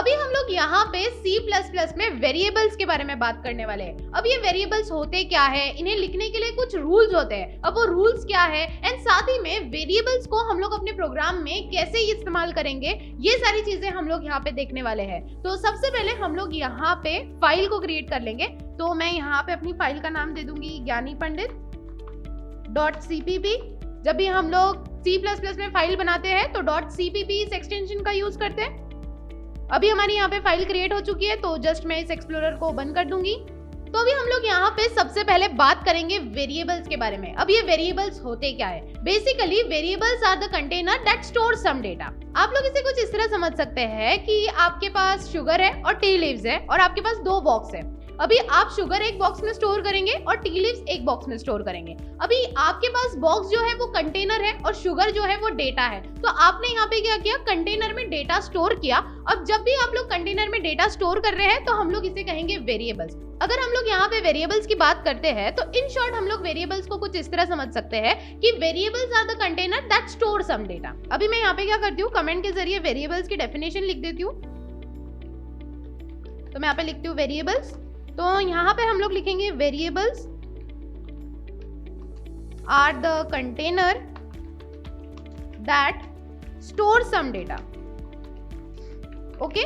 अभी हम लोग यहाँ पे C++ में वेरिएबल्स के बारे में बात करने वाले हैं। अब ये वेरिएबल्स होते क्या है, इन्हें लिखने के लिए कुछ रूल्स होते हैं। अब वो रूल्स क्या है एंड साथ ही में वेरिएबल्स को हम लोग अपने प्रोग्राम में कैसे इस्तेमाल करेंगे, ये सारी चीजें हम लोग यहाँ पे देखने वाले हैं। तो सबसे पहले हम लोग यहाँ पे फाइल को क्रिएट कर लेंगे। तो मैं यहाँ पे अपनी फाइल का नाम दे दूंगी ज्ञानी पंडित .cpp। जब भी हम लोग C++ में फाइल बनाते हैं तो .cpp इस एक्सटेंशन का यूज करते हैं। अभी हमारी यहाँ पे फाइल क्रिएट हो चुकी है, तो जस्ट मैं इस एक्सप्लोरर को बंद कर दूंगी। तो अभी हम लोग यहाँ पे सबसे पहले बात करेंगे वेरिएबल्स के बारे में। अब ये वेरिएबल्स होते क्या है? Basically variables are the container that store some data. आप लोग इसे कुछ इस तरह समझ सकते हैं कि आपके पास शुगर है और टी लीव्स है और आपके पास 2 बॉक्स है। अभी आप शुगर एक बॉक्स में स्टोर करेंगे और टी लीव्स एक बॉक्स में स्टोर करेंगे। अभी आपके पास बॉक्स जो है वो कंटेनर है और शुगर जो है वो डेटा है। तो आपने यहाँ पे क्या किया, कंटेनर में डेटा स्टोर किया। अब जब भी आप लोग कंटेनर में डेटा स्टोर कर रहे हैं तो हम लोग इसे कहेंगे वेरिएबल्स। अगर हम लोग यहाँ पे वेरिएबल्स की बात करते हैं तो इन शॉर्ट हम लोग वेरिएबल्स को कुछ इस तरह समझ सकते हैं कि variables are the container that store some data. अभी मैं यहाँ पे क्या करती हूँ, कमेंट के जरिए वेरिएबल्स की डेफिनेशन लिख देती हूँ। तो मैं यहाँ पे लिखती हूँ वेरिएबल्स। तो यहाँ पे हम लोग लिखेंगे variables are the container that store some data. Okay,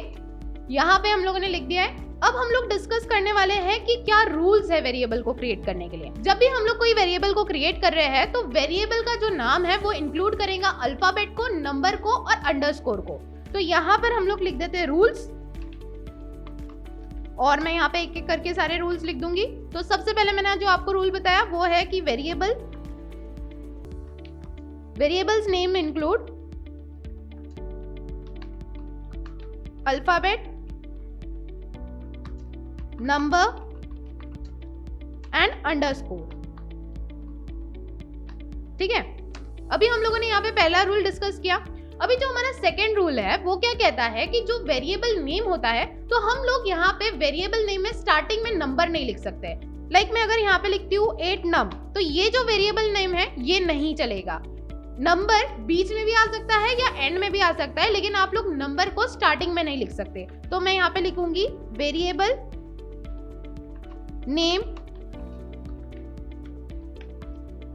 यहाँ पे हम लोगों ने लिख दिया है। अब हम लोग डिस्कस करने वाले हैं कि क्या रूल्स है वेरिएबल को क्रिएट करने के लिए। जब भी हम लोग कोई वेरिएबल को क्रिएट कर रहे हैं तो वेरिएबल का जो नाम है वो इंक्लूड करेगा अल्फाबेट को, नंबर को और अंडरस्कोर को। तो यहाँ पर हम लोग लिख देते हैं रूल्स, और मैं यहाँ पे एक एक करके सारे रूल्स लिख दूंगी। तो सबसे पहले मैंने जो आपको रूल बताया वो है कि variables name include alphabet, number and underscore. ठीक है, अभी हम लोगों ने यहाँ पे पहला रूल डिस्कस किया। अभी जो हमारा सेकेंड रूल है वो क्या कहता है कि जो वेरिएबल नेम होता है तो हम लोग यहाँ पे वेरिएबल नेम में स्टार्टिंग में नंबर नहीं लिख सकते। लाइक मैं अगर यहाँ पे लिखती हूँ 8 num, तो ये जो वेरिएबल नेम है ये नहीं चलेगा। नंबर बीच में भी आ सकता है या एंड में भी आ सकता है, लेकिन आप लोग नंबर को स्टार्टिंग में नहीं लिख सकते। तो मैं यहाँ पे लिखूंगी variable name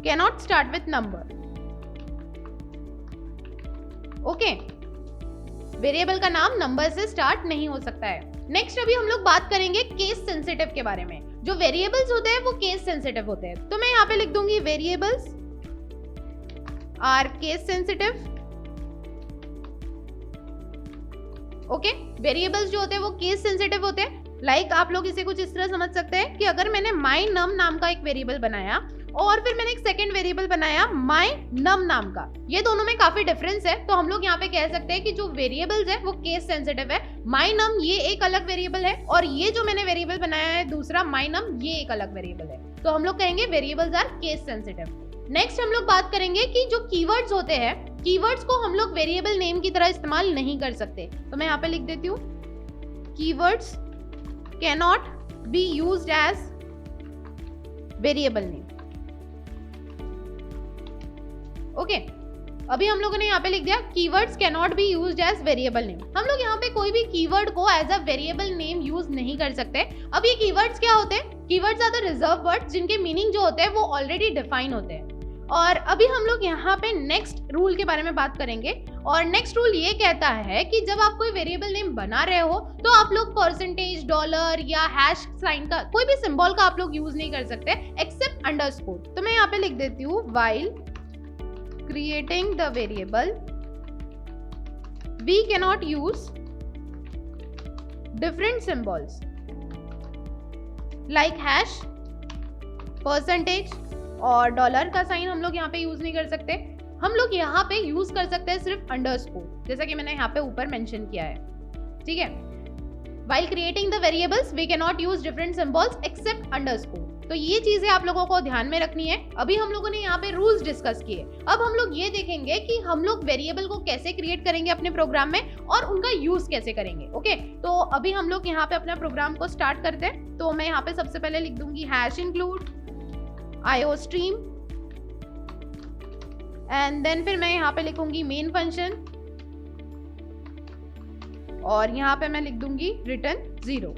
cannot start with number. Okay, variable का नाम नंबर से स्टार्ट नहीं हो सकता है। नेक्स्ट अभी हम लोग बात करेंगे केस सेंसिटिव के बारे में। जो वेरिएबल्स होते हैं वो केस सेंसिटिव होते हैं। तो मैं यहाँ पे लिख दूंगी variables are case sensitive. Okay, variables जो होते हैं वो केस सेंसिटिव होते हैं। लाइक आप लोग इसे कुछ इस तरह समझ सकते हैं कि अगर मैंने my num नाम का एक वेरिएबल बनाया और फिर मैंने एक सेकंड वेरिएबल बनाया my num नाम का, ये दोनों में काफी डिफरेंस है। तो हम लोग यहाँ पे कह सकते हैं कि जो वेरिएबल्स है वो केस सेंसिटिव है। my num ये एक अलग वेरिएबल है और ये जो मैंने वेरिएबल बनाया है दूसरा my num ये एक अलग वेरिएबल है। तो हम लोग कहेंगे variables are case sensitive. Next हम लोग बात करेंगे कि जो कीवर्ड्स होते हैं, कीवर्ड्स को हम लोग वेरिएबल नेम की तरह इस्तेमाल नहीं कर सकते। तो मैं यहाँ पे लिख देती हूँ keywords cannot be used as variable name। Okay, अभी हम लोगों ने यहाँ पे लिख दिया keywords cannot be used as variable name। हम लोग यहाँ पे कोई भी कीवर्ड को as a variable name use नहीं कर सकते। अब ये कीवर्ड्स क्या होते हैं? Keywords are the reserved words जिनके मीनिंग जो होते हैं वो ऑलरेडी डिफाइन होते हैं। और अभी हम लोग यहाँ पे नेक्स्ट रूल के बारे में बात करेंगे। और नेक्स्ट रूल ये कहता है कि जब आप कोई वेरिएबल नेम बना रहे हो तो आप लोग परसेंटेज, डॉलर या हैश साइन का कोई भी सिंबल का आप लोग यूज नहीं कर सकते एक्सेप्ट अंडरस्कोर। तो मैं यहाँ पे लिख देती हूँ while creating the variable we cannot use different symbols like hash, percentage और डॉलर का साइन हम लोग यहाँ पे यूज नहीं कर सकते। हम लोग यहाँ पे यूज कर सकते हैं सिर्फ अंडरस्कोर, जैसा कि मैंने यहाँ पे ऊपर मेंशन किया है। ठीक है, while creating the variables we cannot use different symbols except underscore। तो ये चीजें आप लोगों को ध्यान में रखनी है। अभी हम लोगों ने यहाँ पे रूल्स डिस्कस किए। अब हम लोग ये देखेंगे कि हम लोग वेरिएबल को कैसे क्रिएट करेंगे अपने प्रोग्राम में और उनका यूज कैसे करेंगे। ओके, तो अभी हम लोग यहाँ पे अपना प्रोग्राम को स्टार्ट करते हैं। तो मैं यहाँ पे सबसे पहले लिख दूंगी hash include IOStream and then फिर मैं यहाँ पे लिखूंगी मेन फंक्शन और यहाँ पे मैं लिख दूंगी रिटर्न 0।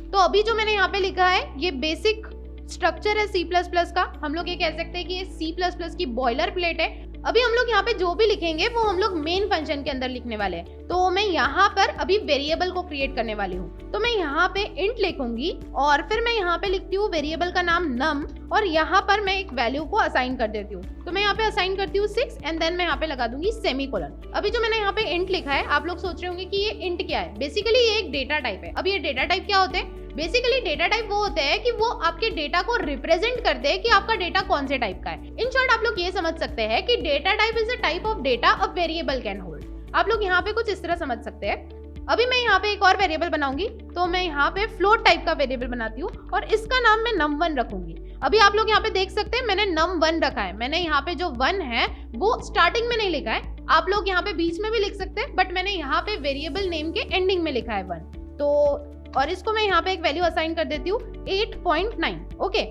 तो अभी जो मैंने यहाँ पे लिखा है ये बेसिक स्ट्रक्चर है C++ का। हम लोग ये कह सकते हैं कि ये C++ की बॉयलर प्लेट है। अभी हम लोग यहाँ पे जो भी लिखेंगे वो हम लोग मेन फंक्शन के अंदर लिखने वाले हैं। तो मैं यहाँ पर अभी वेरिएबल को क्रिएट करने वाली हूँ। तो मैं यहाँ पे इंट लिखूंगी और फिर मैं यहाँ पे लिखती हूँ वेरिएबल का नाम num और यहाँ पर मैं एक वैल्यू को असाइन कर देती हूँ। तो मैं यहाँ पे असाइन करती हूँ 6 एंड देन मैं यहाँ पे लगा दूंगी सेमीकोलन। अभी जो मैंने यहाँ पे इंट लिखा है, आप लोग सोच रहे होंगे कि ये इंट क्या है। बेसिकली ये एक डेटा टाइप है। अब ये डेटा टाइप क्या होते हैं? बेसिकली डेटा टाइप वो होते हैं कि वो आपके डेटा को रिप्रेजेंट करते हैं कि आपका डेटा कौन से टाइप का है। इन शॉर्ट आप लोग ये समझ सकते हैं कि data type is a type of data a variable can hold. आप लोग यहाँ पे कुछ इस तरह समझ सकते हैं। अभी मैं यहाँ पे एक और वेरिएबल बनाऊंगी। तो मैं यहाँ पे फ्लोट टाइप का वेरिएबल बनाती हूँ और इसका नाम मैं num1 रखूंगी। अभी आप लोग यहाँ पे देख सकते हैं मैंने num1 रखा है। मैंने यहाँ पे जो 1 है वो स्टार्टिंग में नहीं लिखा है। आप लोग यहाँ पे बीच में भी लिख सकते हैं, बट मैंने यहाँ पे वेरिएबल नेम के एंडिंग में लिखा है 1। तो और इसको मैं यहाँ पे एक वैल्यू असाइन कर देती हूँ 8.9। ओके,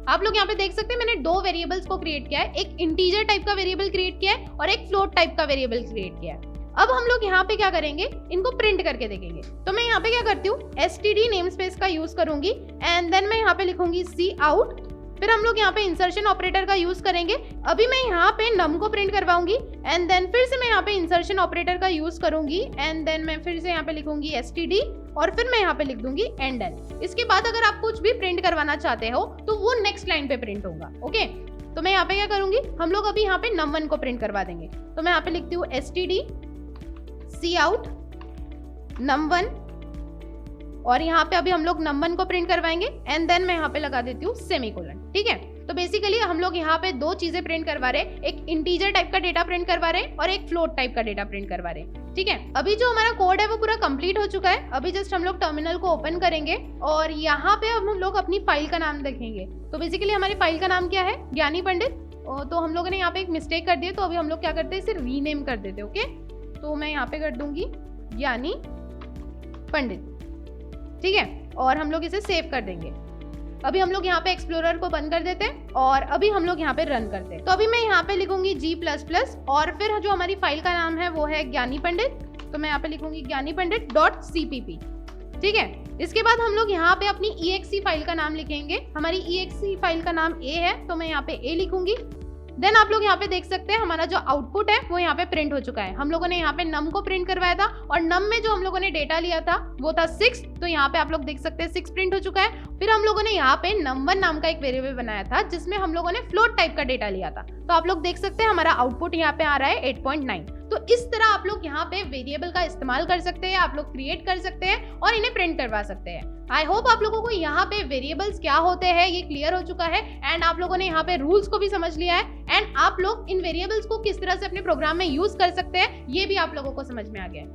आप लोग यहाँ पे देख सकते हैं मैंने दो वेरिएबल्स को क्रिएट किया है। एक इंटीजर टाइप का वेरिएबल क्रिएट किया है और एक फ्लोट टाइप का वेरिएबल क्रिएट किया है। अब हम लोग यहाँ पे क्या करेंगे, इनको प्रिंट करके देखेंगे। तो मैं यहाँ पे क्या करती हूँ, std नेमस्पेस का यूज करूंगी एंड देन मैं यहाँ पे लिखूंगी cout। फिर हम लोग यहाँ पे इंसर्शन ऑपरेटर का यूज करेंगे। अभी मैं यहाँ पे num को प्रिंट करवाऊंगी एंड देन फिर से मैं यहाँ पे इंसर्शन ऑपरेटर का यूज करूंगी एंड देन मैं फिर से यहाँ पे लिखूंगी std और फिर मैं यहाँ पे लिख दूंगी end। इसके बाद अगर आप कुछ भी प्रिंट करवाना चाहते हो तो वो नेक्स्ट लाइन पे प्रिंट होगा। ओके, तो मैं यहाँ पे क्या करूंगी, हम लोग अभी यहाँ पे num1 को प्रिंट करवा देंगे। तो मैं यहाँ पे लिखती हूँ std cout num1 और यहाँ पे अभी हम लोग num1 को प्रिंट करवाएंगे एंड देन मैं यहाँ पे लगा देती हूँ सेमीकोलन। ठीक है, तो बेसिकली हम लोग यहाँ पे दो चीजें प्रिंट करवा रहे हैं, एक इंटीजर टाइप का डेटा प्रिंट करवा रहे हैं और एक फ्लोट टाइप का डेटा प्रिंट करवा रहे हैं। ठीक है, अभी जो हमारा कोड है वो पूरा कंप्लीट हो चुका है। अभी जस्ट हम लोग टर्मिनल को ओपन करेंगे और यहाँ पे हम लोग अपनी फाइल का नाम देखेंगे। तो बेसिकली हमारी फाइल का नाम क्या है, ज्ञानी पंडित। तो हम लोगों ने यहाँ पे एक मिस्टेक कर दी है, तो अभी हम लोग क्या करते हैं, इसे रीनेम कर देते। ओके, तो मैं यहाँ पे कर दूंगी ज्ञानी पंडित। ठीक है, और हम लोग इसे सेव कर देंगे। अभी हम लोग यहाँ पे एक्सप्लोरर को बंद कर देते हैं और अभी हम लोग यहाँ पे रन करते हैं। तो अभी मैं यहाँ पे लिखूंगी G++ और फिर जो हमारी फाइल का नाम है वो है ज्ञानी पंडित। तो मैं यहाँ पे लिखूंगी ज्ञानी पंडित .cpp। ठीक है, इसके बाद हम लोग यहाँ पे अपनी exe फाइल का नाम लिखेंगे। हमारी exe फाइल का नाम a है, तो मैं यहाँ पे a लिखूंगी। देन आप लोग यहाँ पे देख सकते हैं हमारा जो आउटपुट है वो यहाँ पे प्रिंट हो चुका है। हम लोगों ने यहाँ पे num को प्रिंट करवाया था और num में जो हम लोगों ने डेटा लिया था वो था 6। तो यहाँ पे आप लोग देख सकते हैं 6 प्रिंट हो चुका है। फिर हम लोगों ने यहाँ पे num1 नाम का एक वेरिएबल बनाया था जिसमें हम लोगों ने फ्लोट टाइप का डेटा लिया था। तो आप लोग देख सकते हैं हमारा आउटपुट यहाँ पे आ रहा है 8.9। तो इस तरह आप लोग यहाँ पे वेरिएबल का इस्तेमाल कर सकते हैं, आप लोग क्रिएट कर सकते हैं और इन्हें प्रिंट करवा सकते हैं। आई होप आप लोगों को यहाँ पे वेरिएबल्स क्या होते हैं ये क्लियर हो चुका है एंड आप लोगों ने यहाँ पे रूल्स को भी समझ लिया है एंड आप लोग इन वेरिएबल्स को किस तरह से अपने प्रोग्राम में यूज कर सकते हैं ये भी आप लोगों को समझ में आ गया है।